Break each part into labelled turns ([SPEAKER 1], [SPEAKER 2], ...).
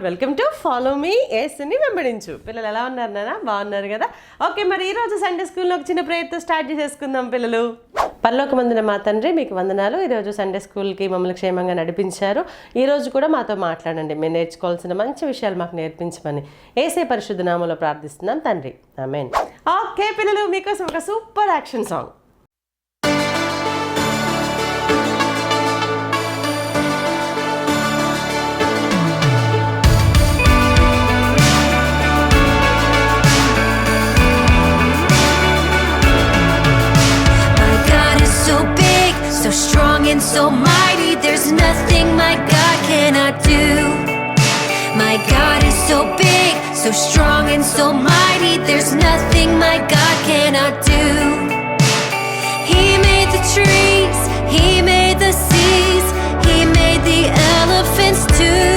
[SPEAKER 1] Welcome to follow me ఏసుని వెంబడించు. పిల్లలు ఎలా ఉన్నారు నాన్న? బాగున్నారు కదా? ఓకే, మరి ఈరోజు సండే స్కూల్లో ఒక చిన్న ప్రేయర్తో స్టార్ట్ చేసేసుకుందాం పిల్లలు. పరలోకమందున మా తండ్రి మీకు వందనాలు. ఈరోజు సండే స్కూల్కి మమ్మల్ని క్షేమంగా నడిపించారు. ఈరోజు కూడా మాతో మాట్లాడండి. మేము నేర్చుకోవాల్సిన మంచి విషయాలు మాకు నేర్పించమని యేసే పరిశుద్ధ నామములో ప్రార్థిస్తున్నాం తండ్రి, ఆమేన్. ఓకే పిల్లలు, మీకోసం ఒక super action song.
[SPEAKER 2] So strong and so mighty, there's nothing my God cannot do. My God is so big, so strong and so mighty, there's nothing my God cannot do. He made the trees, He made the seas, He made the elephants too.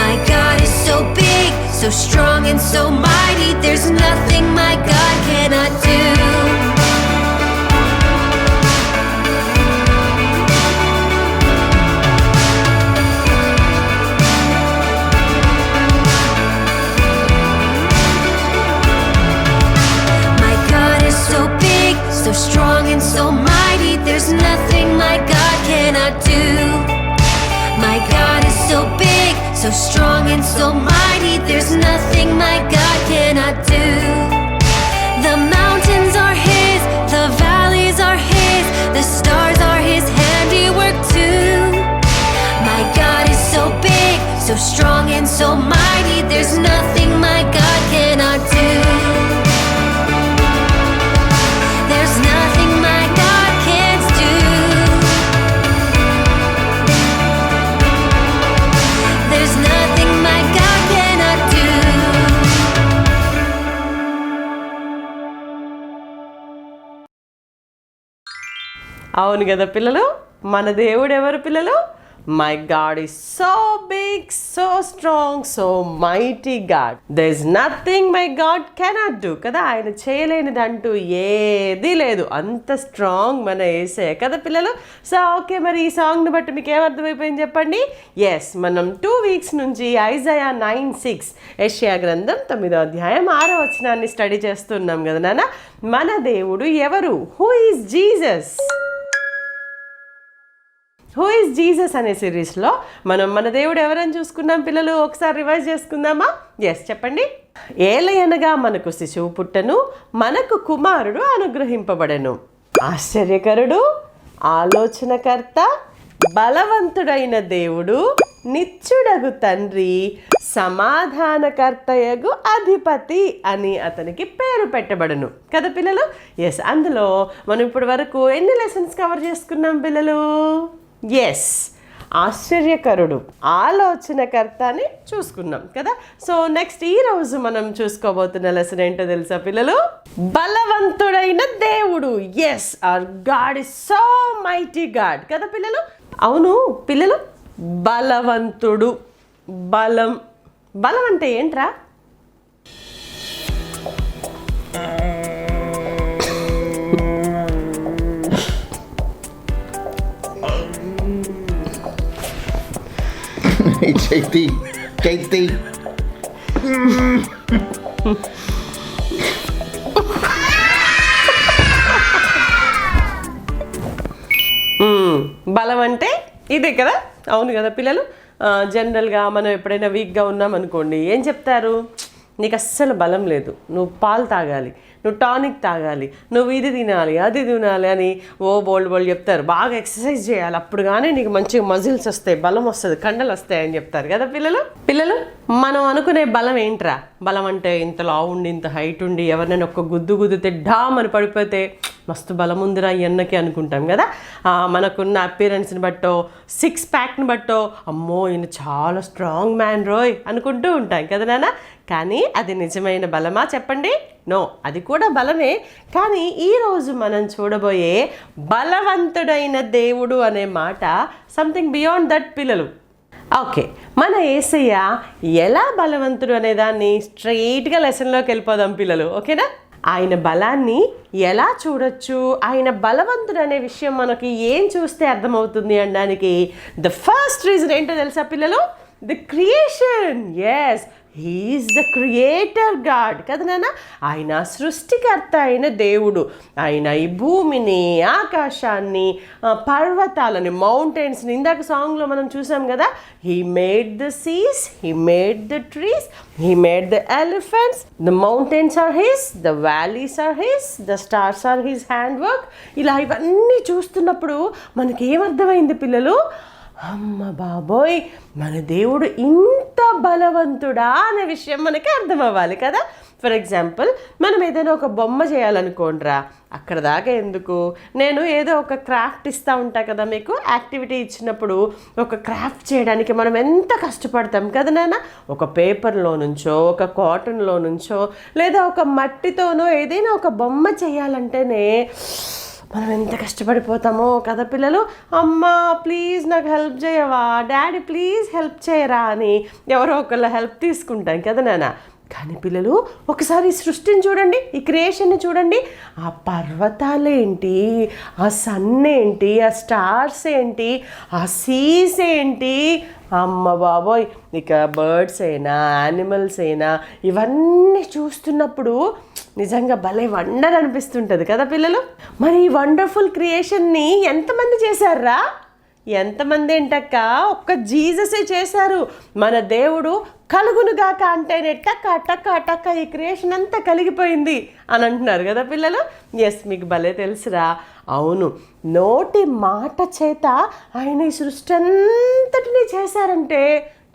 [SPEAKER 2] My God is so big, so strong and so mighty, there's nothing my God cannot do. So strong and so mighty, there's nothing my God cannot do. My God is so big, so strong and so mighty, there's nothing my God cannot do. The mountains are His, the valleys are His, the stars are His handiwork too. My God is so big, so strong and so mighty, there's nothing my God cannot do.
[SPEAKER 1] అవును కదా పిల్లలు, మన దేవుడు ఎవరు పిల్లలు? My God is so big, so strong, so mighty God. There is nothing my God cannot do కదా. ఆయన చేయలేనిదంటూ ఏదీ లేదు, అంత స్ట్రాంగ్ మన యేసే కదా పిల్లలు. సో ఓకే, మరి ఈ సాంగ్ని బట్టి మీకు ఏమర్థమైపోయింది చెప్పండి? ఎస్, మనం 2 weeks నుంచి ఐజయా 9:6 యెషయా గ్రంథం 9వ అధ్యాయం 6వ వచనాన్ని స్టడీ చేస్తున్నాం కదా నాన్న. మన దేవుడు ఎవరు? Who is Jesus? Who is Jesus అనే సిరీస్లో మనం మన దేవుడు ఎవరని చూసుకున్నాం పిల్లలు. ఒకసారి రివైజ్ చేసుకుందామా? ఎస్, చెప్పండి. ఏలయనగా మనకు శిశువు పుట్టను, మనకు కుమారుడు అనుగ్రహింపబడెను. ఆశ్చర్యకరుడు, ఆలోచనకర్త, బలవంతుడైన దేవుడు, నిత్యుడగు తండ్రి, సమాధానకర్తయగు అధిపతి అని అతనికి పేరు పెట్టబడును కదా పిల్లలు. ఎస్, అందులో మనం ఇప్పటి వరకు ఎన్ని లెసన్స్ కవర్ చేసుకున్నాం పిల్లలు? ఎస్, ఆశ్చర్యకరుడు, ఆలోచనకర్త అని చూసుకున్నాం కదా. సో నెక్స్ట్ ఈరోజు మనం చూసుకోబోతున్న లెసన్ ఏంటో తెలుసా పిల్లలు? బలవంతుడైన దేవుడు. Yes, our God is so mighty God కదా పిల్లలు. అవును పిల్లలు, బలవంతుడు, బలం. బలం అంటే ఏంట్రా?
[SPEAKER 3] Tasty.
[SPEAKER 1] బలం అంటే ఇదే కదా. అవును కదా పిల్లలు. జనరల్గా మనం ఎప్పుడైనా వీక్గా ఉన్నామనుకోండి, ఏం చెప్తారు? నీకు అస్సలు బలం లేదు, నువ్వు పాలు తాగాలి, నువ్వు టానిక్ తాగాలి, నువ్వు ఇది తినాలి, అది తినాలి అని బోల్డ్ చెప్తారు. బాగా ఎక్సర్సైజ్ చేయాలి, అప్పుడు కానీ నీకు మంచిగా మజిల్స్ వస్తాయి, బలం వస్తుంది, కండలు వస్తాయి అని చెప్తారు కదా పిల్లలు. మనం అనుకునే బలం ఏంట్రా? బలం అంటే ఇంత లావు ఉండి, ఇంత హైట్ ఉండి, ఎవరినైనా ఒక్క గుద్దితే డామ్ అని పడిపోతే మస్తు బలం ఉందిరా ఈ అన్నకి అనుకుంటాం కదా. మనకున్న అపియరెన్స్ని బట్టో, 6 ప్యాక్ని బట్టో, అమ్మో ఈయన చాలా స్ట్రాంగ్ మ్యాన్ రోయ్ అనుకుంటూ ఉంటాం కదా నాన్న. కానీ అది నిజమైన బలమా చెప్పండి? నో, అది కూడా బలమే. కానీ ఈరోజు మనం చూడబోయే బలవంతుడైన దేవుడు అనే మాట సంథింగ్ బియాండ్ దట్ పిల్లలు. ఓకే, మన యేసయ్య ఎలా బలవంతుడు అనే దాన్ని స్ట్రెయిట్గా లెసన్లోకి వెళ్ళిపోదాం పిల్లలు. ఓకేనా? ఆయన బలాన్ని ఎలా చూడొచ్చు, ఆయన బలవంతుడు అనే విషయం మనకి ఏం చూస్తే అర్థమవుతుంది అనడానికి ద ఫస్ట్ రీజన్ ఏంటో తెలుసా పిల్లలు? The creation. Yes, he is the creator God కదా నాన్న. ఆయన సృష్టికర్త అయిన దేవుడు. ఆయన ఈ భూమిని, ఆకాశాన్ని, పర్వతాలని, మౌంటైన్స్ని, ఇందాక సాంగ్లో మనం చూసాం కదా, he made the seas, he made the trees, he made the elephants, the mountains are his, the valleys are his, the stars are his hand work. ఇలా ఇవన్నీ చూస్తున్నప్పుడు మనకి ఏమర్థమైంది పిల్లలు? అమ్మ బాబోయ్, మన దేవుడు ఇంత బలవంతుడా అనే విషయం మనకి అర్థం అవ్వాలి కదా. ఫర్ ఎగ్జాంపుల్, మనం ఏదైనా ఒక బొమ్మ చేయాలనుకోండిరా, అక్కడ దాకా ఎందుకు, నేను ఏదో ఒక క్రాఫ్ట్ ఇస్తూ ఉంటా కదా మీకు, యాక్టివిటీ ఇచ్చినప్పుడు ఒక క్రాఫ్ట్ చేయడానికి మనం ఎంత కష్టపడతాం కదా నాన్న. ఒక పేపర్లో నుంచో, ఒక కాటన్లో నుంచో, లేదా ఒక మట్టితోనో ఏదైనా ఒక బొమ్మ చేయాలంటేనే మనం ఎంత కష్టపడిపోతామో కదా పిల్లలు. అమ్మ ప్లీజ్ నాకు హెల్ప్ చేయవా, డాడీ ప్లీజ్ హెల్ప్ చేయరా అని ఎవరో ఒకళ్ళ హెల్ప్ తీసుకుంటాం కదా నాన్న. కానీ పిల్లలు ఒకసారి ఈ సృష్టిని చూడండి, ఈ క్రియేషన్ని చూడండి. ఆ పర్వతాలేంటి, ఆ సన్ ఏంటి, ఆ స్టార్స్ ఏంటి, ఆ సీస్ ఏంటి, అమ్మ బాబోయ్, ఇక బర్డ్స్ అయినా యానిమల్స్ అయినా ఇవన్నీ చూస్తున్నప్పుడు నిజంగా భలే వండర్ అనిపిస్తుంటుంది కదా పిల్లలు. మరి ఈ వండర్ఫుల్ క్రియేషన్ని ఎంతమంది చేశారా? ఎంతమంది ఏంటక్క, ఒక్క జీససే చేశారు. మన దేవుడు కలుగునుగాక అంటేనే టక్క టక్క టక్క ఈ క్రియేషన్ అంతా కలిగిపోయింది అని అంటున్నారు కదా పిల్లలు. ఎస్, మీకు భలే తెలుసురా. అవును, నోటి మాట చేత ఆయన ఈ సృష్టి అంతటినీ చేశారంటే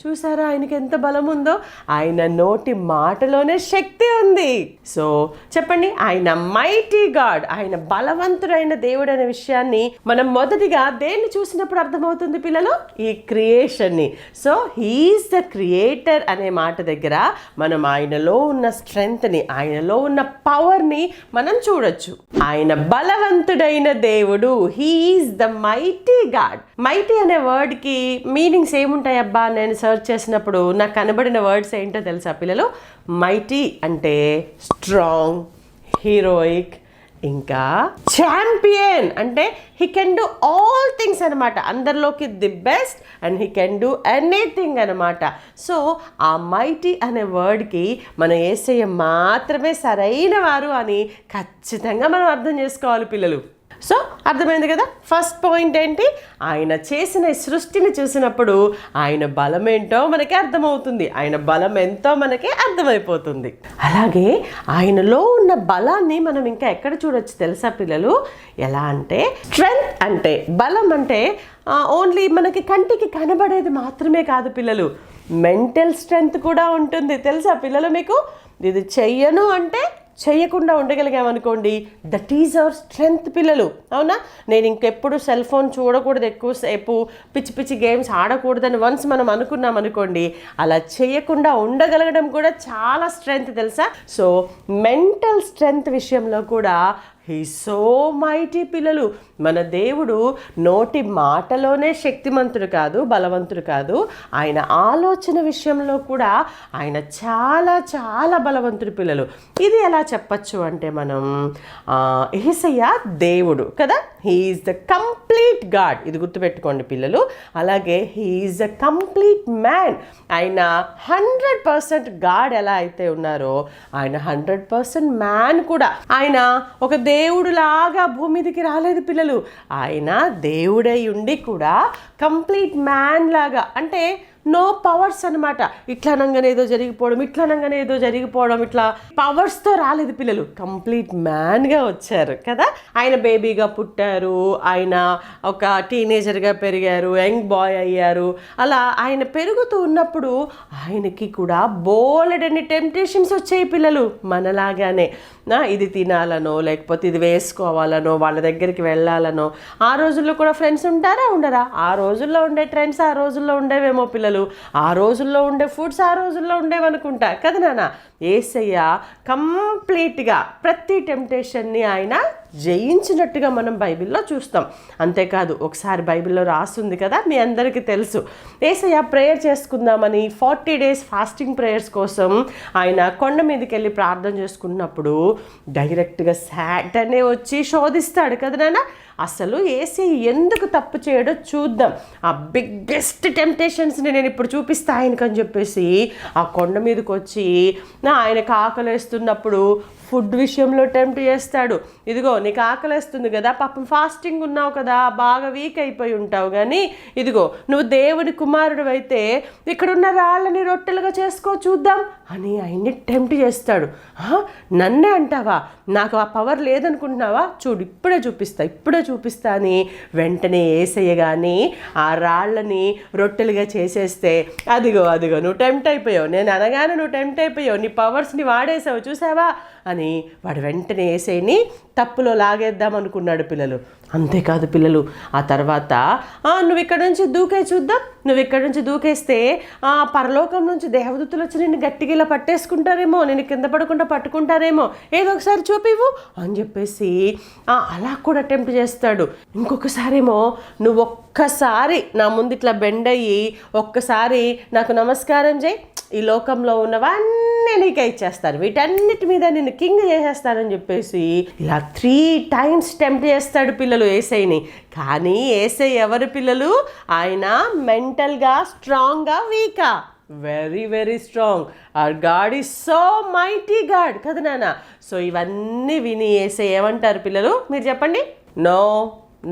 [SPEAKER 1] చూసారా ఆయనకి ఎంత బలం ఉందో. ఆయన నోటి మాటలోనే శక్తి ఉంది. సో చెప్పండి, ఆయన మైటీ గాడ్, ఆయన బలవంతుడైన దేవుడు అనే విషయాన్ని మనం మొదటిగా దేన్ని చూసినప్పుడు అర్థమవుతుంది పిల్లలు? ఈ క్రియేషన్ని. సో హీఈస్ ద క్రియేటర్ అనే మాట దగ్గర మనం ఆయనలో ఉన్న స్ట్రెంగ్త్ని, ఆయనలో ఉన్న పవర్ని మనం చూడొచ్చు. ఆయన బలవంతుడైన దేవుడు, he is the mighty God. Mighty అనే వర్డ్కి మీనింగ్స్ ఏముంటాయి అబ్బా? నేను సర్చ్ చేసినప్పుడు నాకు కనబడిన వర్డ్స్ ఏంటో తెలుసా పిల్లలు? మైటీ అంటే స్ట్రాంగ్, హీరోయిక్, ఇంకా ఛాంపియన్ అంటే he can do all things అనమాట. అందరిలోకి the best and he can do anything అనమాట. సో ఆ మైటీ అనే వర్డ్కి మన యేసయ్య మాత్రమే సరైన వారు అని ఖచ్చితంగా మనం అర్థం చేసుకోవాలి పిల్లలు. సో అర్థమైంది కదా. ఫస్ట్ పాయింట్ ఏంటి? ఆయన చేసిన ఈ సృష్టిని చూసినప్పుడు ఆయన బలం ఏంటో మనకి అర్థమవుతుంది, ఆయన బలం ఎంతో మనకి అర్థమైపోతుంది. అలాగే ఆయనలో ఉన్న బలాన్ని మనం ఇంకా ఎక్కడ చూడొచ్చు తెలుసా పిల్లలు? ఎలా అంటే, స్ట్రెంగ్త్ అంటే, బలం అంటే ఓన్లీ మనకి కంటికి కనబడేది మాత్రమే కాదు పిల్లలు, మెంటల్ స్ట్రెంగ్త్ కూడా ఉంటుంది తెలుసా పిల్లలు మీకు? ఇది చెయ్యను అంటే చేయకుండా ఉండగలిగామనుకోండి, దట్ ఈజ్ అవర్ స్ట్రెంగ్త్ పిల్లలు. అవునా? నేను ఇంకెప్పుడు సెల్ ఫోన్ చూడకూడదు, ఎక్కువసేపు పిచ్చి పిచ్చి గేమ్స్ ఆడకూడదని వన్స్ మనం అనుకున్నాం అనుకోండి, అలా చేయకుండా ఉండగలగడం కూడా చాలా స్ట్రెంగ్త్ తెలుసా. సో మెంటల్ స్ట్రెంగ్త్ విషయంలో కూడా హీ సో మైటీ పిల్లలు. మన దేవుడు నోటి మాటలోనే శక్తిమంతుడు కాదు, బలవంతుడు కాదు, ఆయన ఆలోచన విషయంలో కూడా ఆయన చాలా చాలా బలవంతుడు పిల్లలు. ఇది ఎలా చెప్పచ్చు అంటే మనం యేసయ్య దేవుడు కదా, హీఈస్ ద కంప్లీట్ గాడ్, ఇది గుర్తుపెట్టుకోండి పిల్లలు. అలాగే హీఈస్ ద కంప్లీట్ మ్యాన్. ఆయన 100% గాడ్ ఎలా అయితే ఉన్నారో ఆయన 100% మ్యాన్ కూడా. ఆయన ఒక దేవుడులాగా భూమి మీదకి రాలేదు పిల్లలు, ఆయన దేవుడై ఉండి కూడా కంప్లీట్ మ్యాన్ లాగా, అంటే నో పవర్స్ అనమాట. ఇట్లా అనగానే ఏదో జరిగిపోవడం, ఇట్లా అనగానే ఏదో జరిగిపోవడం, ఇట్లా పవర్స్తో రాలేదు పిల్లలు, కంప్లీట్ మ్యాన్గా వచ్చారు కదా. ఆయన బేబీగా పుట్టారు, ఆయన ఒక టీనేజర్గా పెరిగారు, యంగ్ బాయ్ అయ్యారు. అలా ఆయన పెరుగుతూ ఉన్నప్పుడు ఆయనకి కూడా బోలెడన్ని టెంప్టేషన్స్ వచ్చాయి పిల్లలు, మనలాగానే. ఇది తినాలనో, లేకపోతే ఇది వేసుకోవాలనో, వాళ్ళ దగ్గరికి వెళ్ళాలనో. ఆ రోజుల్లో కూడా ఫ్రెండ్స్ ఉంటారా ఉండరా? ఆ రోజుల్లో ఉండే ట్రెండ్స్ ఆ రోజుల్లో ఉండేవేమో పిల్లలు, ఆ రోజుల్లో ఉండే ఫుడ్స్ ఆ రోజుల్లో ఉండేవనుకుంటా కదా నాన్న. యేసయ్య కంప్లీట్గా ప్రతి టెంప్టేషన్ని ఆయన జయించినట్టుగా మనం బైబిల్లో చూస్తాం. అంతేకాదు ఒకసారి బైబిల్లో రాస్తుంది కదా, మీ అందరికీ తెలుసు, యేసయ్య ప్రేయర్ చేసుకుందామని 40 days ఫాస్టింగ్ ప్రేయర్స్ కోసం ఆయన కొండ మీదకి వెళ్ళి ప్రార్థన చేసుకున్నప్పుడు డైరెక్ట్గా సాటనే వచ్చి శోధిస్తాడు కదా నాన్న. అసలు యేసే ఎందుకు తప్పు చేయడో చూద్దాం, ఆ బిగ్గెస్ట్ టెంప్టేషన్స్ని నేను ఇప్పుడు చూపిస్తా ఆయనకని చెప్పేసి ఆ కొండ మీదకి వచ్చి ఆయనకు ఆకలేస్తున్నప్పుడు ఫుడ్ విషయంలో టెంప్ట్ చేస్తాడు. ఇదిగో నీకు ఆకలేస్తుంది కదా, పాపం ఫాస్టింగ్ ఉన్నావు కదా, బాగా వీక్ అయిపోయి ఉంటావు, కానీ ఇదిగో నువ్వు దేవుని కుమారుడు అయితే ఇక్కడున్న రాళ్ళని రొట్టెలుగా చేసుకో చూద్దాం అని ఆయన్ని టెంప్ట్ చేస్తాడు. నన్నే అంటావా, నాకు ఆ పవర్ లేదనుకుంటున్నావా, చూడు ఇప్పుడే చూపిస్తా అని వెంటనే యేసయ్య కానీ ఆ రాళ్ళని రొట్టెలుగా చేసేస్తే అదిగో నువ్వు టెంప్ట్ అయిపోయావు, నేను అనగానే నువ్వు టెంప్ట్ అయిపోయావు, నీ పవర్స్ని వాడేసావు చూసావా అని వాడు వెంటనే యేసయ్యని తప్పులో లాగేద్దాం అనుకున్నాడు పిల్లలు. అంతేకాదు పిల్లలు, ఆ తర్వాత నువ్వు ఇక్కడ నుంచి దూకే చూద్దాం, నువ్వు ఇక్కడ నుంచి దూకేస్తే పరలోకం నుంచి దేవదూతలు వచ్చి నిన్ను గట్టిగా ఇలా పట్టేసుకుంటారేమో, నేను కింద పడకుండా పట్టుకుంటారేమో, ఏదో ఒకసారి చూపివు అని చెప్పేసి అలా కూడా అటెంప్ట్ చేస్తాడు. ఇంకొకసారేమో నువ్వు ఒక్కసారి నా ముందు ఇట్లా బెండ్ అయ్యి ఒక్కసారి నాకు నమస్కారం చేయి, ఈ లోకంలో ఉన్నవన్నీ నీకే ఇచ్చేస్తాను, వీటన్నిటి మీద నిన్ను కింగ్ చేసేస్తానని చెప్పేసి ఇలా 3 times టెంప్ట్ చేస్తాడు పిల్లలు యేసయ్యని. కానీ యేసయ్య ఎవరు పిల్లలు, ఆయన మెంటల్గా స్ట్రాంగ్గా వీకా, very very strong. Our god is so mighty God కదా నాన్న. సో ఇవన్నీ విని యేసయ్య ఏమంటారు పిల్లలు, మీరు చెప్పండి.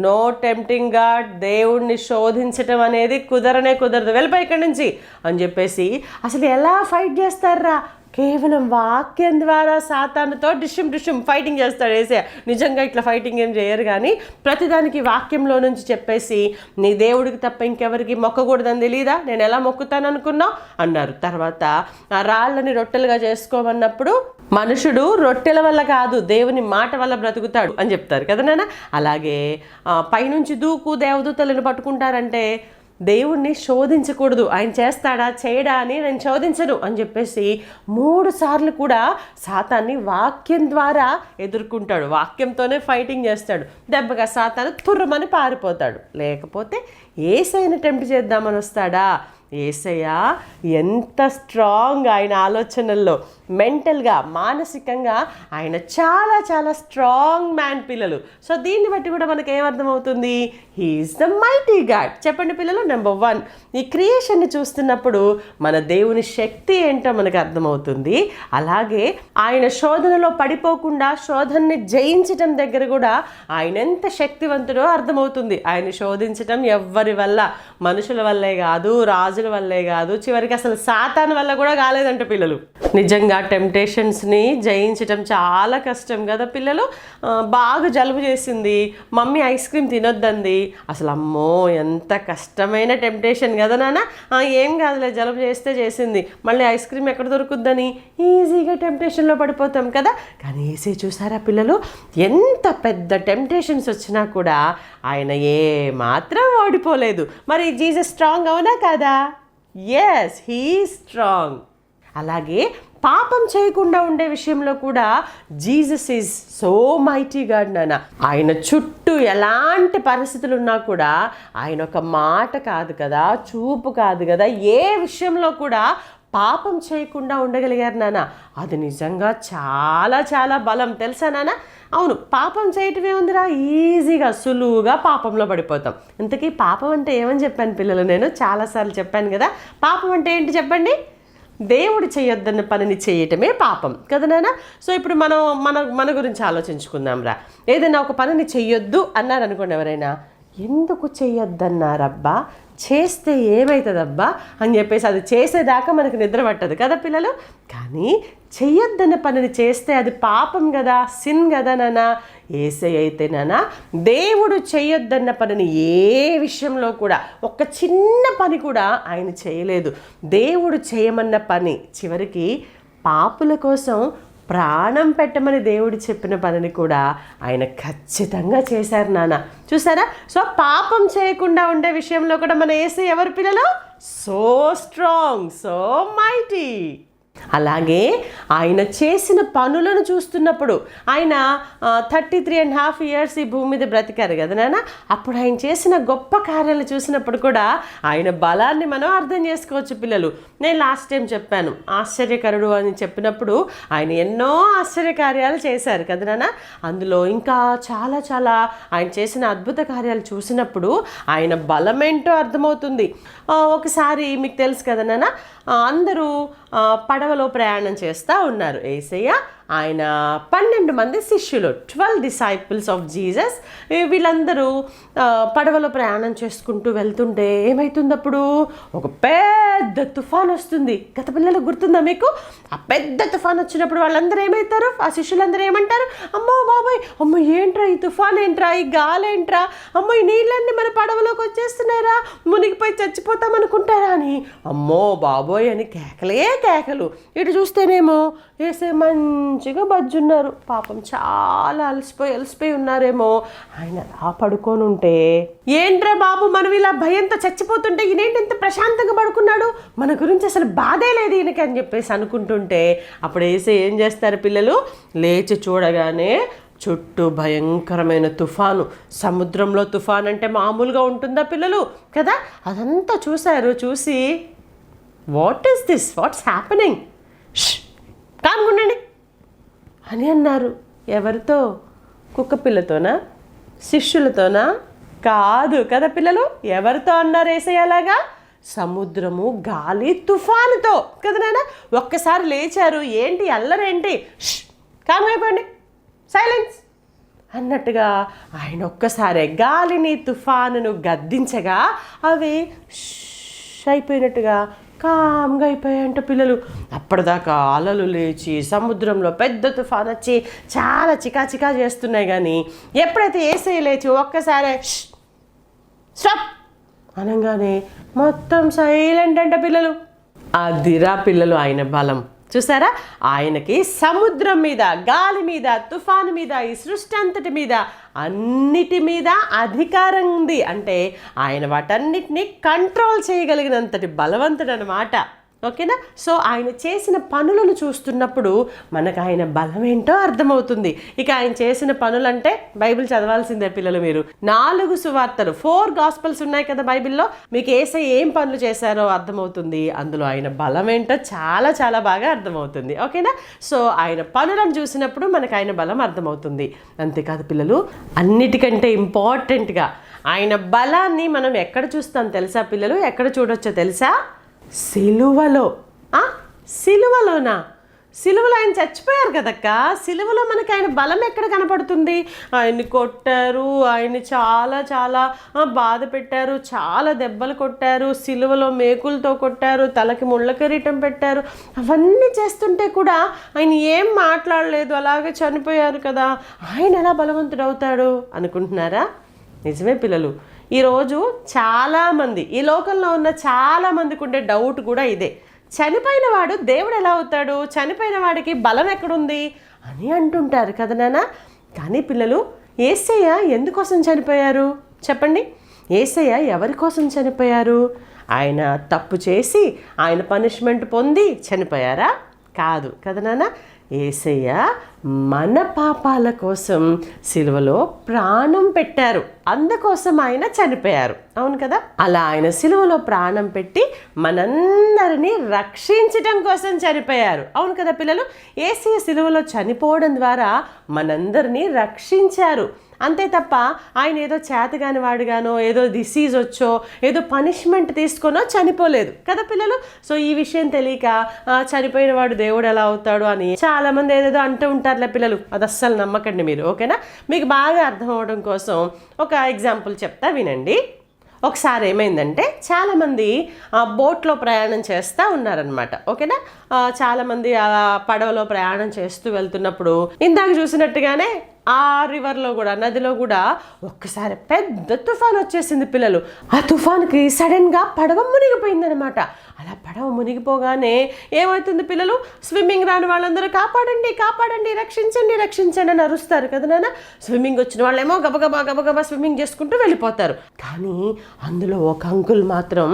[SPEAKER 1] నో టెంప్టింగ్ గాడ్, దేవుణ్ణి శోధించటం అనేది కుదరదు, వెళ్ళిపోయి ఇక్కడి నుంచి అని చెప్పేసి అసలు ఎలా ఫైట్ చేస్తారా, కేవలం వాక్యం ద్వారా సాతానుతో డిషుమ్ ఫైటింగ్ చేస్తాడు యేసయ్య. నిజంగా ఇట్లా ఫైటింగ్ ఏం చేయరు, కానీ ప్రతిదానికి వాక్యంలో నుంచి చెప్పేసి నీ దేవుడికి తప్ప ఇంకెవరికి మొక్కకూడదని తెలీదా, నేను ఎలా మొక్కుతాను అనుకున్నావు అన్నారు. తర్వాత ఆ రాళ్ళని రొట్టెలుగా చేసుకోమన్నప్పుడు మనుషుడు రొట్టెల వల్ల కాదు దేవుని మాట వల్ల బ్రతుకుతాడు అని చెప్తారు కదా నాన్న. అలాగే పైనుంచి దూకు దేవదూతలను పట్టుకుంటారంటే దేవుణ్ణి శోధించకూడదు, ఆయన చేస్తాడా చేయడా అని నేను శోధించను అని చెప్పేసి 3 సార్లు కూడా సాతాన్ని వాక్యం ద్వారా ఎదుర్కొంటాడు, వాక్యంతోనే ఫైటింగ్ చేస్తాడు. దెబ్బగా సాతాను తుర్రమని పారిపోతాడు. లేకపోతే యేసయ్యని టెంప్ట్ చేద్దామని వస్తాడా? యేసయ్య ఎంత స్ట్రాంగ్, ఆయన ఆలోచనల్లో మెంటల్గా మానసికంగా ఆయన చాలా చాలా స్ట్రాంగ్ మ్యాన్ పిల్లలు. సో దీన్ని బట్టి కూడా మనకి ఏమర్థమవుతుంది, హీఈస్ ద మైటీ గాడ్. చెప్పండి పిల్లలు. నెంబర్ 1, ఈ క్రియేషన్ని చూస్తున్నప్పుడు మన దేవుని శక్తి ఏంటో మనకు అర్థమవుతుంది. అలాగే ఆయన శోధనలో పడిపోకుండా శోధనని జయించటం దగ్గర కూడా ఆయన ఎంత శక్తివంతుడో అర్థమవుతుంది. ఆయన శోధించటం ఎవ్వరి వల్ల, మనుషుల వల్లే కాదు, రాజుల వల్లే కాదు, చివరికి అసలు సాతాను వల్ల కూడా కాలేదంట పిల్లలు. నిజంగా టెంప్టేషన్స్ని జయించటం చాలా కష్టం కదా పిల్లలు. బాగా జలుబు చేసింది, మమ్మీ ఐస్ క్రీమ్ తినొద్దంది, అసలు అమ్మో ఎంత కష్టమైన టెంప్టేషన్ కదా నాన్న. ఏం కాదులే, జలుబు చేసింది, మళ్ళీ ఐస్ క్రీమ్ ఎక్కడ దొరుకుద్దని ఈజీగా టెంప్టేషన్లో పడిపోతాం కదా. కానీ యేసయ్య చూసారా పిల్లలు, ఎంత పెద్ద టెంప్టేషన్స్ వచ్చినా కూడా ఆయన ఏ మాత్రం ఓడిపోలేదు. మరి జీసస్ స్ట్రాంగ్ అవునా కాదా? Yes, he strong. అలాగే పాపం చేయకుండా ఉండే విషయంలో కూడా Jesus is so mighty God నాన్న. ఆయన చుట్టూ ఎలాంటి పరిస్థితులు ఉన్నా కూడా ఆయన ఒక మాట కాదు కదా, చూపు కాదు కదా, ఏ విషయంలో కూడా పాపం చేయకుండా ఉండగలిగారు నాన్న. అది నిజంగా చాలా చాలా బలం, తెలుసా నాన్న? అవును, పాపం చేయటమే ఉందిరా, ఈజీగా సులువుగా పాపంలో పడిపోతాం. ఇంతకీ పాపం అంటే ఏమని చెప్పాను పిల్లలు, నేను చాలాసార్లు చెప్పాను కదా. పాపం అంటే ఏంటి చెప్పండి? దేవుడు చేయొద్దన్న పనిని చేయటమే పాపం కదా నాన్న. సో ఇప్పుడు మన గురించి ఆలోచించుకుందాం రా. ఏదైనా ఒక పనిని చెయ్యొద్దు అన్నారనుకోండి ఎవరైనా, ఎందుకు చెయ్యొద్దన్నారబ్బా, చేస్తే ఏమవుతుందబ్బా అని చెప్పేసి అది చేసేదాకా మనకు నిద్ర పట్టదు కదా పిల్లలు. కానీ చెయ్యొద్దన్న పనిని చేస్తే అది పాపం కదా, సిన్ కదా నాన్న. యేసయ్య అయితే నాన్న దేవుడు చెయ్యొద్దన్న పనిని ఏ విషయంలో కూడా, ఒక్క చిన్న పని కూడా ఆయన చేయలేదు. దేవుడు చేయమన్న పని చివరికి పాపుల కోసం ప్రాణం పెట్టమని దేవుడు చెప్పిన పనిని కూడా ఆయన ఖచ్చితంగా చేశారు నాన్న. చూసారా? సో పాపం చేయకుండా ఉండే విషయంలో కూడా మన యేసయ్య ఎవరు పిల్లలు? So strong, so mighty. అలాగే ఆయన చేసిన పనులను చూస్తున్నప్పుడు ఆయన 33.5 years ఈ భూమి మీద బ్రతికారు కదా నాన్న. అప్పుడు ఆయన చేసిన గొప్ప కార్యాలు చూసినప్పుడు కూడా ఆయన బలాన్ని మనం అర్థం చేసుకోవచ్చు పిల్లలు. నేను లాస్ట్ టైం చెప్పాను ఆశ్చర్యకరుడు అని చెప్పినప్పుడు ఆయన ఎన్నో ఆశ్చర్యకార్యాలు చేశారు కదా నాన్న. అందులో ఇంకా చాలా చాలా ఆయన చేసిన అద్భుత కార్యాలు చూసినప్పుడు ఆయన బలమేంటో అర్థమవుతుంది. ఒకసారి మీకు తెలుసు కదా నాన్న, అందరూ పడవలో ప్రయాణం చేస్తూ ఉన్నారు. యేసయ్య ఆయన 12 మంది శిష్యులు, 12 disciples ఆఫ్ జీసస్, వీళ్ళందరూ పడవలో ప్రయాణం చేసుకుంటూ వెళ్తుంటే ఏమవుతుంది, అప్పుడు ఒక పెద్ద తుఫాన్ వస్తుంది. గత పిల్లలకు గుర్తుందా మీకు? ఆ పెద్ద తుఫాన్ వచ్చినప్పుడు వాళ్ళందరూ ఏమవుతారు, ఆ శిష్యులందరూ ఏమంటారు, అమ్మో బాబాయ్, అమ్మో ఏంట్రా ఈ తుఫాన్, ఏంట్రా ఈ గాలి, ఏంట్రా, అమ్మో ఈ నీళ్ళన్నీ మన పడవలోకి వచ్చేస్తున్నారా, మునిగిపోయి చచ్చిపోతాం అనుకుంటారా అని అమ్మో బాబోయ్ అని కేకలే కేకలు. ఇటు చూస్తేనేమో వేసే మంచిగా బజ్జున్నారు, పాపం చాలా అలసిపోయి ఉన్నారేమో. ఆయన అలా పడుకొని ఉంటే, ఏంట్రా బాబు మనం ఇలా భయంతో చచ్చిపోతుంటే ఈయనేంటి ఇంత ప్రశాంతంగా పడుకున్నాడు, మన గురించి అసలు బాధే లేదు ఈయనకి అని చెప్పేసి అనుకుంటుంటే, అప్పుడు వేసే ఏం చేస్తారు పిల్లలు, లేచి చూడగానే చుట్టూ భయంకరమైన తుఫాను. సముద్రంలో తుఫాన్ అంటే మామూలుగా ఉంటుందా పిల్లలు కదా, అదంతా చూశారు. చూసి what is this, what's happening, కామ్గుండండి అని అన్నారు. ఎవరితో? కుక్క పిల్లతోనా, శిష్యులతోనా? కాదు కదా పిల్లలు, ఎవరితో అన్నారు యేసయ్యలాగా? సముద్రము, గాలి, తుఫానుతో కదా నాన్న. ఒక్కసారి లేచారు, ఏంటి అల్లరేంటి, కామైపోండి, సైలెన్స్ అన్నట్టుగా ఆయన ఒక్కసారి గాలిని తుఫానును గద్దించగా అవి అయిపోయినట్టుగా కామ్గా అయిపోయాయంట పిల్లలు. అప్పటిదాకా అలలు లేచి సముద్రంలో పెద్ద తుఫాన్ వచ్చి చాలా చికా చేస్తున్నాయి. కానీ ఎప్పుడైతే యేసయ్య లేచి ఒక్కసారి స్టాప్ అనగానే మొత్తం సైలెంట్ అంట పిల్లలు. అదిరా పిల్లలు ఆయన బలం. చూసారా, ఆయనకి సముద్రం మీద, గాలి మీద, తుఫాను మీద, ఈ సృష్టి అంతటి మీద, అన్నిటి మీద అధికారం ఉంది. అంటే ఆయన వాటన్నిటిని కంట్రోల్ చేయగలిగినంతటి బలవంతుడు అన్నమాట. ఓకేనా? సో ఆయన చేసిన పనులను చూస్తున్నప్పుడు మనకు ఆయన బలం ఏంటో అర్థమవుతుంది. ఇక ఆయన చేసిన పనులంటే బైబిల్ చదవాల్సిందే పిల్లలు. మీరు 4 సువార్తలు, 4 గాస్పల్స్ ఉన్నాయి కదా బైబిల్లో. మీకు యేసయ్య ఏం పనులు చేశారో అర్థమవుతుంది. అందులో ఆయన బలం ఏంటో చాలా చాలా బాగా అర్థమవుతుంది. ఓకేనా? సో ఆయన పనులను చూసినప్పుడు మనకు ఆయన బలం అర్థమవుతుంది. అంతేకాదు పిల్లలు, అన్నిటికంటే ఇంపార్టెంట్గా ఆయన బలాన్ని మనం ఎక్కడ చూస్తాం తెలుసా పిల్లలు? ఎక్కడ చూడొచ్చో తెలుసా? సిలువలో. సిలువలోనా? సిలువలో ఆయన చచ్చిపోయారు కదక్క. సిలువలో మనకి ఆయన బలం ఎక్కడ కనపడుతుంది? ఆయన్ని కొట్టారు, ఆయన్ని చాలా చాలా బాధ పెట్టారు, చాలా దెబ్బలు కొట్టారు, సిలువలో మేకులతో కొట్టారు, తలకి ముళ్ళ కిరీటం పెట్టారు. అవన్నీ చేస్తుంటే కూడా ఆయన ఏం మాట్లాడలేదు, అలాగే చనిపోయారు కదా. ఆయన ఎలా బలవంతుడు అవుతాడు అనుకుంటున్నారా? నిజమే పిల్లలు. ఈరోజు చాలామంది, ఈ లోకంలో ఉన్న చాలామందికి ఉండే డౌట్ కూడా ఇదే. చనిపోయిన వాడు దేవుడు ఎలా అవుతాడు, చనిపోయిన వాడికి బలం ఎక్కడుంది అని అంటుంటారు కదా నాన్న. కానీ పిల్లలు, యేసయ్య ఎందుకోసం చనిపోయారు చెప్పండి? యేసయ్య ఎవరి కోసం చనిపోయారు? ఆయన తప్పు చేసి ఆయన పనిష్మెంట్ పొంది చనిపోయారా? కాదు కదా నాన్న. యేసయ్య మన పాపాల కోసం సిలువలో ప్రాణం పెట్టారు, అందుకోసం ఆయన చనిపోయారు. అవును కదా? అలా ఆయన సిలువలో ప్రాణం పెట్టి మనందరినీ రక్షించటం కోసం చనిపోయారు. అవును కదా పిల్లలు? యేసయ్య సిలువలో చనిపోవడం ద్వారా మనందరినీ రక్షించారు. అంతే తప్ప ఆయన ఏదో చేతగాని వాడుగానో, ఏదో డిసీజ్ వచ్చో, ఏదో పనిష్మెంట్ తీసుకొనో చనిపోలేదు కదా పిల్లలు. సో ఈ విషయం తెలియక చనిపోయిన వాడు దేవుడు ఎలా అవుతాడు అని చాలామంది ఏదేదో అంటూ ఉంటారులే పిల్లలు. అది అస్సలు నమ్మకండి మీరు. ఓకేనా? మీకు బాగా అర్థం అవడం కోసం ఒక ఎగ్జాంపుల్ చెప్తా, వినండి. ఒకసారి ఏమైందంటే, చాలామంది బోట్లో ప్రయాణం చేస్తూ ఉన్నారనమాట. ఓకేనా? చాలామంది అలా పడవలో ప్రయాణం చేస్తూ వెళ్తున్నప్పుడు ఇందాక చూసినట్టుగానే ఆ రివర్లో కూడా, నదిలో కూడా ఒక్కసారి పెద్ద తుఫాన్ వచ్చేసింది పిల్లలు. ఆ తుఫాన్కి సడన్గా పడవ మునిగిపోయిందనమాట. అలా పడవ మునిగిపోగానే ఏమవుతుంది పిల్లలు, స్విమ్మింగ్ రాని వాళ్ళందరూ కాపాడండి కాపాడండి, రక్షించండి రక్షించండి అని అరుస్తారు కదా నాన్న. స్విమ్మింగ్ వచ్చిన వాళ్ళేమో గబగబా గబగబా స్విమ్మింగ్ చేసుకుంటూ వెళ్ళిపోతారు. కానీ అందులో ఒక అంకుల్ మాత్రం,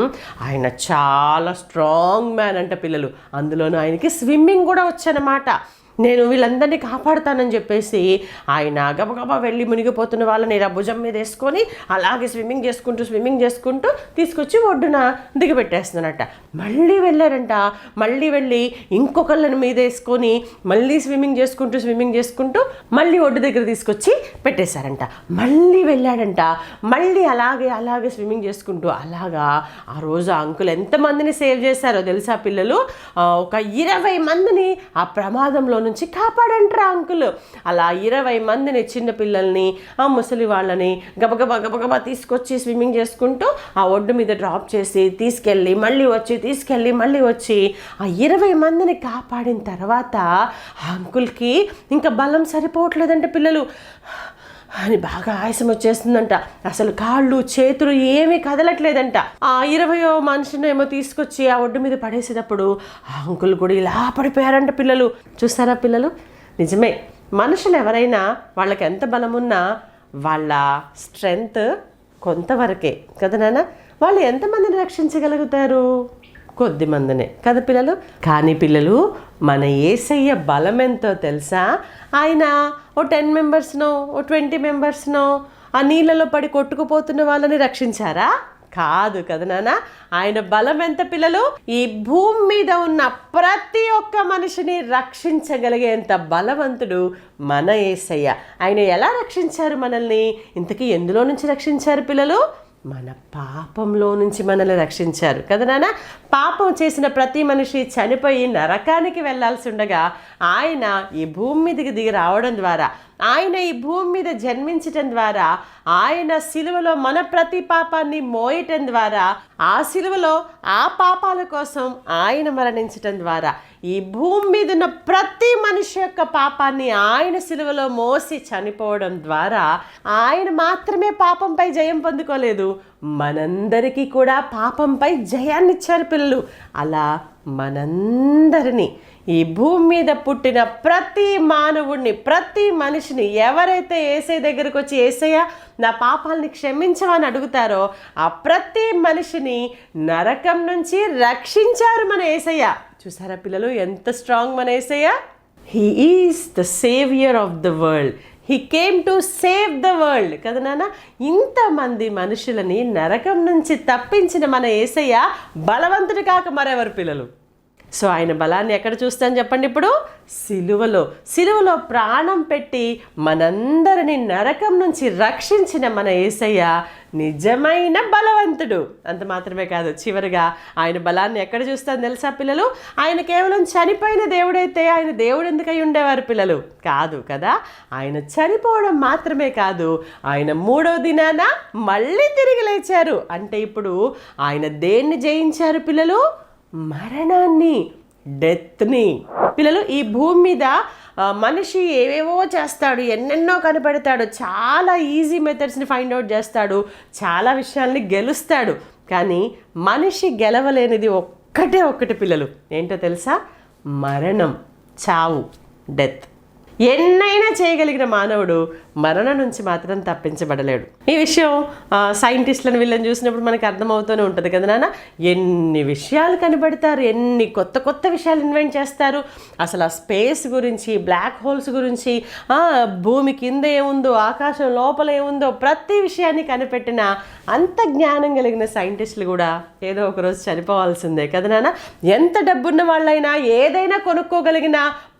[SPEAKER 1] ఆయన చాలా స్ట్రాంగ్ మ్యాన్ అంట పిల్లలు. అందులోనూ ఆయనకి స్విమ్మింగ్ కూడా వచ్చనమాట. నేను వీళ్ళందరినీ కాపాడుతానని చెప్పేసి ఆయన గబగబా వెళ్ళి మునిగిపోతున్న వాళ్ళని ఇలా భుజం మీద వేసుకొని అలాగే స్విమ్మింగ్ చేసుకుంటూ తీసుకొచ్చి ఒడ్డున దిగబెట్టేస్తున్నారట. మళ్ళీ వెళ్ళారంట. మళ్ళీ వెళ్ళి ఇంకొకళ్ళని మీద వేసుకొని మళ్ళీ స్విమ్మింగ్ చేసుకుంటూ మళ్ళీ ఒడ్డు దగ్గర తీసుకొచ్చి పెట్టేశారంట. మళ్ళీ వెళ్ళాడంట. మళ్ళీ అలాగే స్విమ్మింగ్ చేసుకుంటూ అలాగా ఆ రోజు ఆ అంకుల్ ఎంతమందిని సేవ్ చేశారో తెలుసా పిల్లలు? ఒక 20 మందిని ఆ ప్రమాదంలో నుంచి కాపాడంటారా అంకుల్. అలా 20 మందిని, చిన్నపిల్లల్ని, ఆ ముసలి వాళ్ళని గబగబా తీసుకొచ్చి స్విమ్మింగ్ చేసుకుంటూ ఆ ఒడ్డు మీద డ్రాప్ చేసి తీసుకెళ్ళి మళ్ళీ వచ్చి ఆ 20 మందిని కాపాడిన తర్వాత ఆ అంకుల్కి ఇంకా బలం సరిపోవట్లేదంటే పిల్లలు అని బాగా ఆయాసం వచ్చేస్తుందంట. అసలు కాళ్ళు చేతులు ఏమీ కదలట్లేదంట. ఆ 20వ మనిషిని ఏమో తీసుకొచ్చి ఆ ఒడ్డు మీద పడేసేటప్పుడు ఆ అంకుల్ కూడా ఇలా పడిపోయారంట పిల్లలు. చూస్తారా పిల్లలు, నిజమే, మనుషులు ఎవరైనా వాళ్ళకి ఎంత బలమున్నా వాళ్ళ స్ట్రెంగ్త్ కొంతవరకే కదా నాన్న. వాళ్ళు ఎంతమందిని రక్షించగలుగుతారు? కొద్ది మందినే కదా పిల్లలు. కానీ పిల్లలు, మన యేసయ్య బలం ఎంతో తెలుసా? ఆయన ఓ 10 మెంబర్స్నో ఓ 20 మెంబర్స్నో ఆ నీళ్ళలో పడి కొట్టుకుపోతున్న వాళ్ళని రక్షించారా? కాదు కదా నాన్న. ఆయన బలం ఎంత పిల్లలు? ఈ భూమి మీద ఉన్న ప్రతి ఒక్క మనిషిని రక్షించగలిగేంత బలవంతుడు మన యేసయ్య. ఆయన ఎలా రక్షించారు మనల్ని? ఇంతకీ ఎందులో నుంచి రక్షించారు పిల్లలు? మన పాపంలో నుంచి మనల్ని రక్షించారు కదా నాన్న. పాపం చేసిన ప్రతి మనిషి చనిపోయి నరకానికి వెళ్ళాల్సి ఉండగా ఆయన ఈ భూమి మీదకి దిగి రావడం ద్వారా, ఆయన ఈ భూమి మీద జన్మించటం ద్వారా, ఆయన సిలువలో మన ప్రతి పాపాన్ని మోయటం ద్వారా, ఆ సిలువలో ఆ పాపాల కోసం ఆయన మరణించటం ద్వారా, ఈ భూమి మీద ఉన్న ప్రతి మనిషి యొక్క పాపాన్ని ఆయన సిలువలో మోసి చనిపోవడం ద్వారా ఆయన మాత్రమే పాపంపై జయం పొందుకోలేదు, మనందరికీ కూడా పాపంపై జయాన్ని ఇచ్చారు పిల్లలు. అలా మనందరినీ, ఈ భూమి మీద పుట్టిన ప్రతి మానవుడిని, ప్రతి మనిషిని ఎవరైతే యేసయ్య దగ్గరకు వచ్చి యేసయ్య నా పాపాలని క్షమించమని అడుగుతారో ఆ ప్రతి మనిషిని నరకం నుంచి రక్షించారు మన యేసయ్య. చూసారా పిల్లలు, ఎంత స్ట్రాంగ్ మన Yesayya? He is the saviour of the world. He came to save the world కదా నాన్న. ఇంతమంది మనుషులని నరకం నుంచి తప్పించిన మన యేసయ్య బలవంతుడు కాక మరెవరు పిల్లలు? సో ఆయన బలాన్ని ఎక్కడ చూస్తాను చెప్పండి ఇప్పుడు? సిలువలో ప్రాణం పెట్టి మనందరినీ నరకం నుంచి రక్షించిన మన యేసయ్య నిజమైన బలవంతుడు. అంత మాత్రమే కాదు, చివరిగా ఆయన బలాన్ని ఎక్కడ చూస్తాను తెలుసా పిల్లలు? ఆయన కేవలం చనిపోయిన దేవుడైతే ఆయన దేవుడు ఎందుకై ఉండేవారు పిల్లలు? కాదు కదా. ఆయన చనిపోవడం మాత్రమే కాదు, ఆయన 3వ దినాన మళ్ళీ తిరిగి లేచారు. అంటే ఇప్పుడు ఆయన దేన్ని జయించారు పిల్లలు? మరణాన్ని, డెత్ని. పిల్లలు, ఈ భూమి మీద మనిషి ఏవేవో చేస్తాడు, ఎన్నెన్నో కనిపెడతాడు, చాలా ఈజీ మెథడ్స్ని ఫైండ్ అవుట్ చేస్తాడు, చాలా విషయాల్ని గెలుస్తాడు. కానీ మనిషి గెలవలేనిది ఒక్కటి పిల్లలు. ఏంటో తెలుసా? మరణం, చావు, డెత్. ఎన్నైనా చేయగలిగిన మానవుడు మరణం నుంచి మాత్రం తప్పించబడలేడు. ఈ విషయం సైంటిస్టులను వీళ్ళని చూసినప్పుడు మనకు అర్థమవుతూనే ఉంటుంది కదా నాన్న. ఎన్ని విషయాలు కనిపెడతారు, ఎన్ని కొత్త విషయాలు ఇన్వెంట్ చేస్తారు. అసలు ఆ స్పేస్ గురించి, బ్లాక్ హోల్స్ గురించి, భూమి కింద ఏముందో, ఆకాశం లోపల ఏముందో, ప్రతి విషయాన్ని కనిపెట్టిన అంత జ్ఞానం కలిగిన సైంటిస్టులు కూడా ఏదో ఒకరోజు చనిపోవాల్సిందే కదా నాన్న. ఎంత డబ్బున్న వాళ్ళైనా, ఏదైనా కొనుక్కోగలిగిన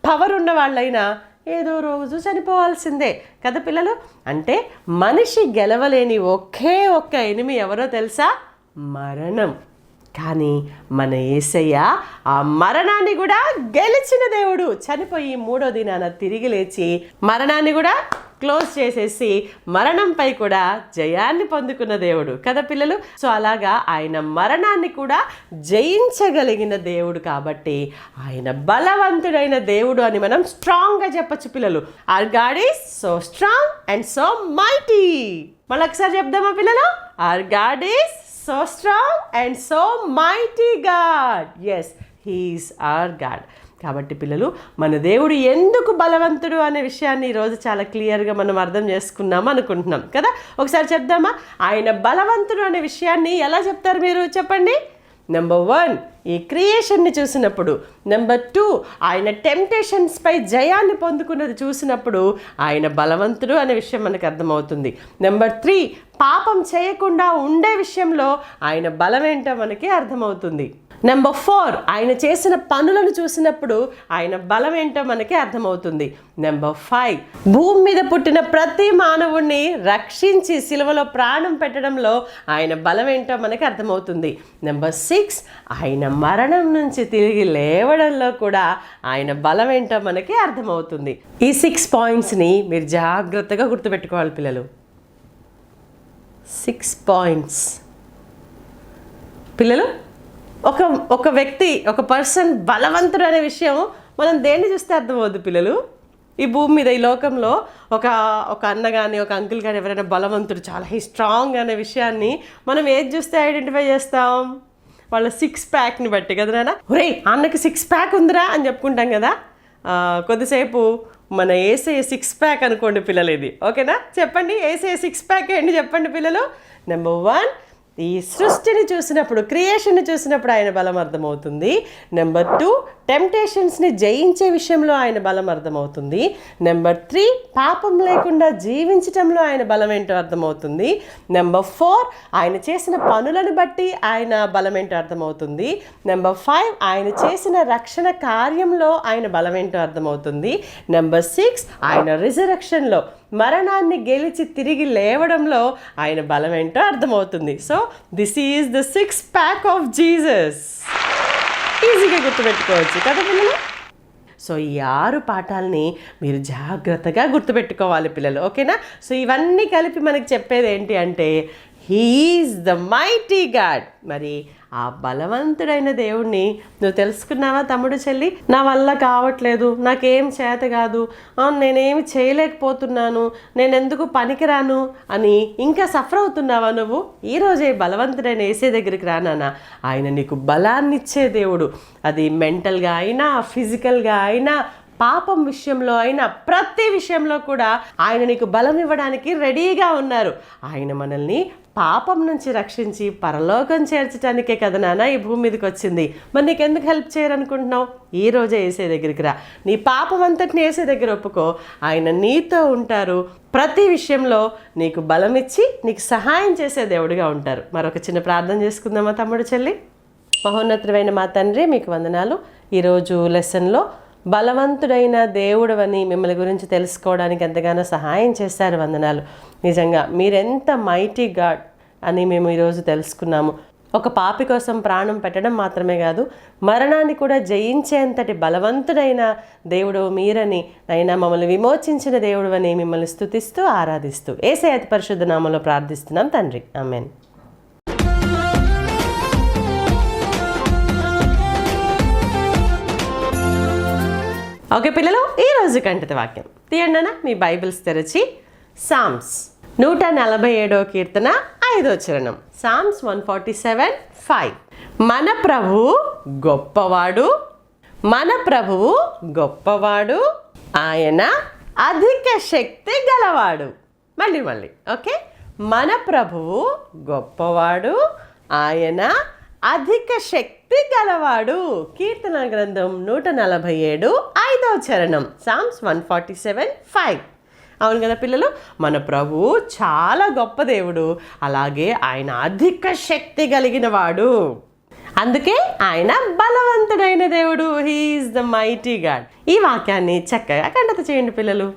[SPEAKER 1] పవర్ ఉన్న వాళ్ళైనా ఏదో రోజు చనిపోవాల్సిందే కదా పిల్లలు. అంటే మనిషి గెలవలేని ఒకే ఒక్క ఎనిమి ఎవరో తెలుసా? మరణం. కానీ మన యేసయ్య ఆ మరణాన్ని కూడా గెలిచిన దేవుడు. చనిపోయి 3వ దినాన తిరిగి లేచి మరణాన్ని కూడా క్లోజ్ చేసేసి మరణంపై కూడా జయాన్ని పొందుకున్న దేవుడు కదా పిల్లలు. సో అలాగా ఆయన మరణాన్ని కూడా జయించగలిగిన దేవుడు కాబట్టి ఆయన బలవంతుడైన దేవుడు అని మనం స్ట్రాంగ్గా చెప్పచ్చు పిల్లలు. Our God is so strong and so mighty. మళ్ళీ ఒకసారి చెప్దామా పిల్లలు? Our God is so strong and so mighty God. Yes, he is our God. కాబట్టి పిల్లలు, మన దేవుడు ఎందుకు బలవంతుడు అనే విషయాన్ని ఈరోజు చాలా క్లియర్గా మనం అర్థం చేసుకున్నాం అనుకుంటున్నాం కదా. ఒకసారి చెప్దామా? ఆయన బలవంతుడు అనే విషయాన్ని ఎలా చెప్తారు మీరు చెప్పండి? నెంబర్ 1 ఈ క్రియేషన్ని చూసినప్పుడు, నెంబర్ 2 ఆయన టెంప్టేషన్స్పై జయాన్ని పొందుకున్నది చూసినప్పుడు ఆయన బలవంతుడు అనే విషయం మనకు అర్థమవుతుంది. నెంబర్ 3 పాపం చేయకుండా ఉండే విషయంలో ఆయన బలం ఏంటో మనకి అర్థమవుతుంది. నెంబర్ 4 ఆయన చేసిన పనులను చూసినప్పుడు ఆయన బలం ఏంటో మనకి అర్థమవుతుంది. నెంబర్ 5 భూమి మీద పుట్టిన ప్రతి మానవుణ్ణి రక్షించి సిలువలో ప్రాణం పెట్టడంలో ఆయన బలం ఏంటో మనకి అర్థమవుతుంది. నెంబర్ 6 ఆయన మరణం నుంచి తిరిగి లేవడంలో కూడా ఆయన బలం ఏంటో మనకి అర్థమవుతుంది. ఈ 6 పాయింట్స్ని మీరు జాగ్రత్తగా గుర్తుపెట్టుకోవాలి పిల్లలు. 6 పాయింట్స్ పిల్లలు. ఒక వ్యక్తి, ఒక పర్సన్ బలవంతుడు అనే విషయం మనం దేన్ని చూస్తే అర్థమవుద్ది పిల్లలు? ఈ భూమి మీద, ఈ లోకంలో ఒక అన్న కానీ ఒక అంకుల్ కానీ ఎవరైనా బలవంతుడు, చాలా స్ట్రాంగ్ అనే విషయాన్ని మనం ఏది చూస్తే ఐడెంటిఫై చేస్తాం? వాళ్ళ 6 ప్యాక్ని బట్టి కదా నాన్న. ఒరే అన్నకి 6 ప్యాక్ ఉందిరా అని చెప్పుకుంటాం కదా. కొద్దిసేపు మన యేసయ్య 6 ప్యాక్ అనుకోండి పిల్లలు. ఇది ఓకేనా? చెప్పండి, యేసయ్య 6 ప్యాక్ ఏంటి చెప్పండి పిల్లలు. నెంబర్ 1 ఈ సృష్టిని చూసినప్పుడు, క్రియేషన్ని చూసినప్పుడు ఆయన బలం అర్థమవుతుంది. నెంబర్ 2 టెంప్టేషన్స్ని జయించే విషయంలో ఆయన బలం అర్థమవుతుంది. నెంబర్ 3 పాపం లేకుండా జీవించటంలో ఆయన బలం ఏంటో అర్థమవుతుంది. నెంబర్ 4 ఆయన చేసిన పనులను బట్టి ఆయన బలం ఏంటో అర్థమవుతుంది. నెంబర్ 5 ఆయన చేసిన రక్షణ కార్యంలో ఆయన బలం ఏంటో అర్థమవుతుంది. నెంబర్ 6 ఆయన రిజరక్షన్లో, మరణాన్ని గెలిచి తిరిగి లేవడంలో ఆయన బలం ఏంటో అర్థమవుతుంది. So this is the 6 pack of Jesus. ఈజీగా గుర్తుపెట్టుకోవచ్చు కదా పిల్లలు. సో ఈ 6 పాఠాలని మీరు జాగ్రత్తగా గుర్తుపెట్టుకోవాలి పిల్లలు. ఓకేనా? సో ఇవన్నీ కలిపి మనకి చెప్పేది ఏంటి అంటే he is the mighty God. మరి ఆ బలవంతుడైన దేవుణ్ణి నువ్వు తెలుసుకున్నావా తమ్ముడు చెల్లి? నా వల్ల కావట్లేదు, నాకేం చేత కాదు, నేనేమి చేయలేకపోతున్నాను, నేనెందుకు పనికిరాను అని ఇంకా సఫర్ అవుతున్నావా నువ్వు? ఈరోజే బలవంతుడైన యేసే దగ్గరికి రానా. ఆయన నీకు బలాన్ని ఇచ్చే దేవుడు. అది మెంటల్గా అయినా, ఫిజికల్గా అయినా, పాపం విషయంలో అయినా, ప్రతి విషయంలో కూడా ఆయన నీకు బలం ఇవ్వడానికి రెడీగా ఉన్నారు. ఆయన మనల్ని పాపం నుంచి రక్షించి పరలోకం చేర్చడానికే కదా నాన్న ఈ భూమి మీదకి వచ్చింది. మరి నీకు ఎందుకు హెల్ప్ చేయరనుకుంటున్నావు? ఈ రోజే యేసే దగ్గరికి రా. నీ పాపం అంతటిని యేసే దగ్గర ఒప్పుకో. ఆయన నీతో ఉంటారు. ప్రతి విషయంలో నీకు బలం ఇచ్చి నీకు సహాయం చేసే దేవుడిగా ఉంటారు. మరొక చిన్న ప్రార్థన చేసుకుందామా తమ్ముడు చెల్లి? మహోన్నతుడైన మా తండ్రి, మీకు వందనాలు. ఈరోజు లెసన్లో బలవంతుడైన దేవుడు అని మిమ్మల్ని గురించి తెలుసుకోవడానికి ఎంతగానో సహాయం చేశారు. వందనాలు. నిజంగా మీరెంత మైటీ గాడ్ అని మేము ఈరోజు తెలుసుకున్నాము. ఒక పాపి కోసం ప్రాణం పెట్టడం మాత్రమే కాదు, మరణాన్ని కూడా జయించేంతటి బలవంతుడైన దేవుడు మీరని, అయినా మమ్మల్ని విమోచించిన దేవుడు అని మిమ్మల్ని స్తుతిస్తూ ఆరాధిస్తూ యేసయ్య అతి పరిశుద్ధ నామములో ప్రార్థిస్తున్నాం తండ్రి. ఆమేన్. ఓకే పిల్లలు, ఈరోజు కంఠిత వాక్యం తీయండి అన్న మీ బైబిల్స్ తెరచి. సామ్స్ 147వ కీర్తన 5వ చరణం. సామ్స్ 147:5. మన ప్రభువు గొప్పవాడు, మన ప్రభువు గొప్పవాడు, ఆయన అధిక శక్తి గలవాడు. మళ్ళీ ఓకే. మన ప్రభువు గొప్పవాడు, ఆయన అధిక శక్తి గలవాడు. కీర్తన గ్రంథం 147:5వ చరణం. సామ్స్ 147:5. అవును కదా పిల్లలు? మన ప్రభువు చాలా గొప్ప దేవుడు, అలాగే ఆయన అధిక శక్తి కలిగిన వాడు. అందుకే ఆయన బలవంతుడైన దేవుడు. He is the mighty God. ఈ వాక్యాన్ని చక్కగా కంఠత చేయండి పిల్లలు.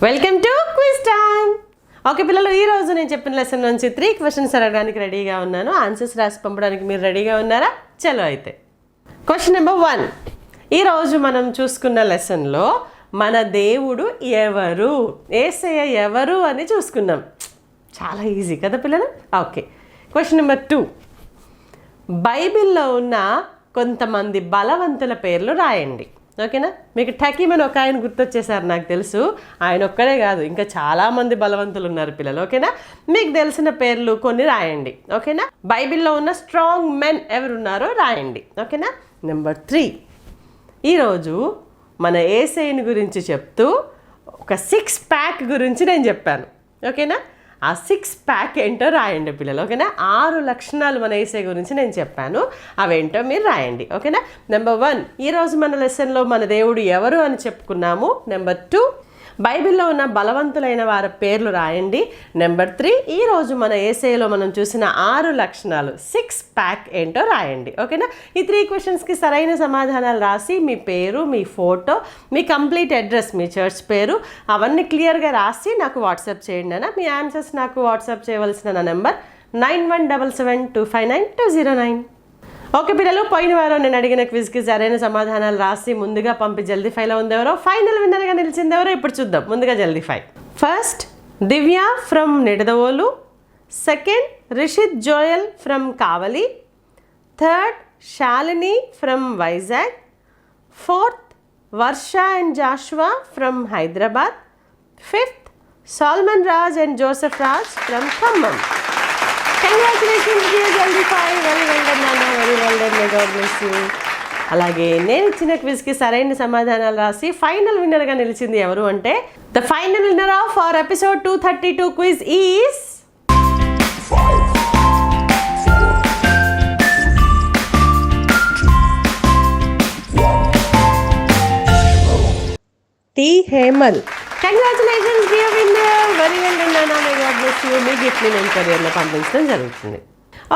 [SPEAKER 1] Welcome to quiz time. Okay పిల్లలు, ఈరోజు నేను చెప్పిన లెసన్ నుంచి 3 క్వశ్చన్స్ అడగడానికి రెడీగా ఉన్నాను. ఆన్సర్స్ రాసి పంపడానికి మీరు రెడీగా ఉన్నారా? చలో అయితే క్వశ్చన్ నెంబర్ 1. ఈరోజు మనం చూసుకున్న లెసన్లో మన దేవుడు ఎవరు, యేసయ్య ఎవరు అని చూసుకున్నాం. చాలా ఈజీ కదా పిల్లలు? Okay, question number 2. బైబిల్లో ఉన్న కొంతమంది బలవంతుల పేర్లు రాయండి. ఓకేనా? మీకు టకీమ్ అని ఒక ఆయన గుర్తొచ్చేసారు నాకు తెలుసు. ఆయన ఒక్కడే కాదు, ఇంకా చాలామంది బలవంతులు ఉన్నారు పిల్లలు. ఓకేనా? మీకు తెలిసిన పేర్లు కొన్ని రాయండి. ఓకేనా? బైబిల్లో ఉన్న స్ట్రాంగ్ మెన్ ఎవరున్నారో రాయండి. ఓకేనా? నెంబర్ 3. ఈరోజు మన యేసయ్యని గురించి చెప్తూ ఒక 6 ప్యాక్ గురించి నేను చెప్పాను. ఓకేనా? ఆ 6 ప్యాక్ ఏంటో రాయండి పిల్లలు. ఓకేనా? 6 లక్షణాలు మన యేసయ్య గురించి నేను చెప్పాను, అవేంటో మీరు రాయండి. ఓకేనా? నెంబర్ 1, ఈరోజు మన లెసన్లో మన దేవుడు ఎవరు అని చెప్పుకున్నాము. నెంబర్ 2, బైబిల్లో ఉన్న బలవంతులైన వారి పేర్లు రాయండి. నెంబర్ 3, ఈరోజు మన యేసయ్యలో మనం చూసిన 6 లక్షణాలు 6 ప్యాక్ ఏంటో రాయండి. ఓకేనా? ఈ 3 క్వశ్చన్స్కి సరైన సమాధానాలు రాసి మీ పేరు, మీ ఫోటో, మీ కంప్లీట్ అడ్రస్, మీ చర్చ్ పేరు అవన్నీ క్లియర్గా రాసి నాకు వాట్సాప్ చేయండి అన్న. మీ ఆన్సర్స్ నాకు వాట్సాప్ చేయవలసిన నా నెంబర్ 9177259209. ఓకే పిల్లలు, పోయిన వారం నేను అడిగిన క్విజ్కి సరైన సమాధానాలు రాసి ముందుగా పంపి జల్దీ ఫైవ్లో ఉందెవరో, ఫైనల్ విన్నర్గా నిలిచిందెవరో ఇప్పుడు చూద్దాం. ముందుగా Jaldi five. First Divya from Nidadavolu. Second Rishith Joel from Kavali. Third Shalini from Vizag. Fourth Varsha and Joshua from Hyderabad. Fifth Solomon Raj and Joseph Raj from Khammam. Congratulations dear Jaldi five. Very well done నాన్న, very well done. May God bless you. అలాగే నేను ఇచ్చిన క్విజ్కి సరైన సమాధానాలు రాసి ఫైనల్ విన్నర్గా నిలిచింది ఎవరు అంటే, the final winner of our episode 232 quiz is T Hemal. Congratulations dear winner, very well done నాన్న, మే గాడ్ బ్లెస్ యూ. మీ గిఫ్ట్ని నేను కొరియర్లో పంపించడం జరుగుతుంది.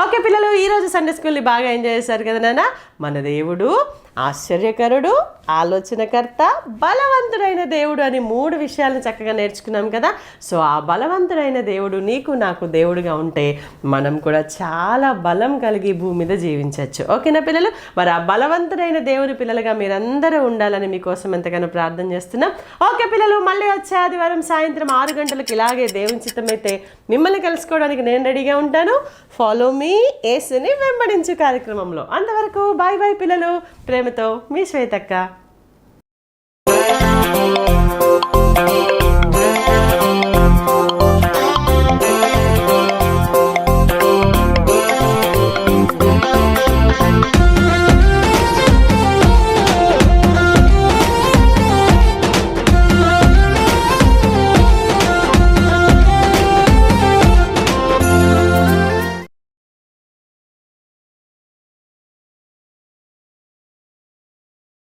[SPEAKER 1] ఓకే పిల్లలు, ఈరోజు సండే స్కూల్ని బాగా ఎంజాయ్ చేశారు కదా నాన్న. మన దేవుడు ఆశ్చర్యకరుడు, ఆలోచనకర్త, బలవంతుడైన దేవుడు అని 3 విషయాలను చక్కగా నేర్చుకున్నాం కదా. సో ఆ బలవంతుడైన దేవుడు నీకు నాకు దేవుడుగా ఉంటే మనం కూడా చాలా బలం కలిగి భూమి మీద జీవించవచ్చు. ఓకేనా పిల్లలు? మరి ఆ బలవంతుడైన దేవుని పిల్లలుగా మీరందరూ ఉండాలని మీకోసం ఎంతగానో ప్రార్థన చేస్తున్నాం. ఓకే పిల్లలు, మళ్ళీ వచ్చే ఆదివారం సాయంత్రం 6 గంటలకు ఇలాగే దేవుని చిత్తమైతే మిమ్మల్ని కలుసుకోవడానికి నేను రెడీగా ఉంటాను. ఫాలో మీ యేసుని వెంబడించు కార్యక్రమంలో. అంతవరకు బాయ్ బాయ్ పిల్లలు. ప్రేమతో మీ శ్వేతక్క.